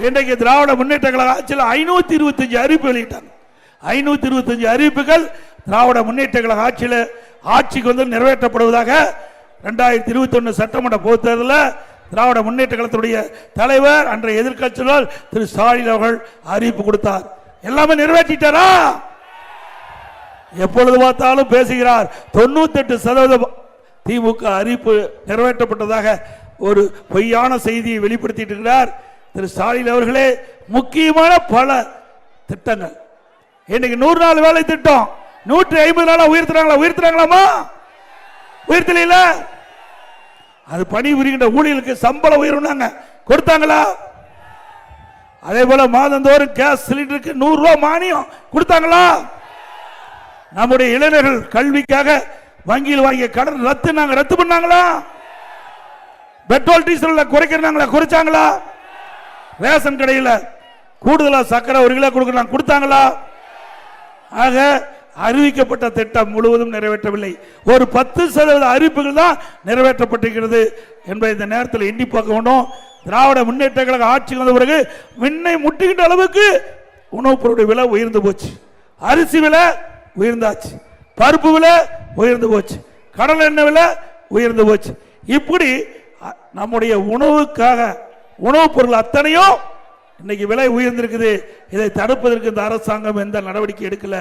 இன்றைக்கு திராவிட முன்னேற்ற கழக ஆட்சியில் 525 அறிவிப்பு வெளியிட்டாங்க. 525 அறிவிப்புகள் திராவிட முன்னேற்ற கழக ஆட்சியில் ஆட்சிக்கு வந்து நிறைவேற்றப்படுவதாக 2021 சட்டமன்ற பொதுத் தேர்தலில் திராவிட முன்னேற்ற கழகத்துடைய தலைவர் அன்றைய எதிர்க்கட்சியாளர் திரு ஸ்டாலின் அவர்கள் அறிவிப்பு கொடுத்தார். எல்லாமே நிறைவேற்றிட்டாரா? எப்பொழுது பார்த்தாலும் பேசுகிறார். 98% திமுக அறிவிப்பு நிறைவேற்றப்பட்டதாக ஒரு பொய்யான செய்தியை வெளிப்படுத்திட்டு இருக்கிறார் திரு ஸ்டாலின் அவர்களே. முக்கியமான பல திட்டங்கள் இன்னைக்கு 100 நாள் வேலை திட்டம் 150 நாளா உயர்த்துறாங்களாமா? உயர்த்தல. அது பணிபுரிகின்ற ஊழியர்களுக்கு சம்பளம் உயர்வுனாங்க, கொடுத்தாங்களா? அதே போல மாதந்தோறும் கேஸ் சிலிண்டருக்கு 100 ரூபாய் மானியம் கொடுத்தாங்களா? நம்முடைய இளைஞர்கள் கல்விக்காக வங்கியில் வாங்கிய கடன் ரத்து பண்ணாங்களா? Petrol diesel குறைச்சாங்களா? ரேஷன் கடையில் கூடுதலா சக்கரை 1 கிலோ கொடுத்தாங்களா? ஆக அறிவிக்கப்பட்ட திட்டம் முழுவதும் நிறைவேற்றவில்லை. ஒரு 10% அறிவிப்புகள் தான் நிறைவேற்றப்பட்டிருக்கிறது என்பதை இந்த நேரத்தில் எண்ணி பார்க்க வேண்டும். திராவிட முன்னேற்ற கழக ஆட்சி வந்த பிறகு விண்ணை முட்டுகின்ற அளவுக்கு உணவுப் பொருளுடைய விலை உயர்ந்து போச்சு. அரிசி விலை உயர்ந்தாச்சு, பருப்பு விலை உயர்ந்து போச்சு, கடல் எண்ணெய் விலை உயர்ந்து போச்சு. இப்படி நம்முடைய உணவுக்காக உணவுப் பொருள் அத்தனையும் இன்னைக்கு விலை உயர்ந்திருக்குது. இதை தடுப்பதற்கு இந்த அரசாங்கம் எந்த நடவடிக்கை எடுக்கல.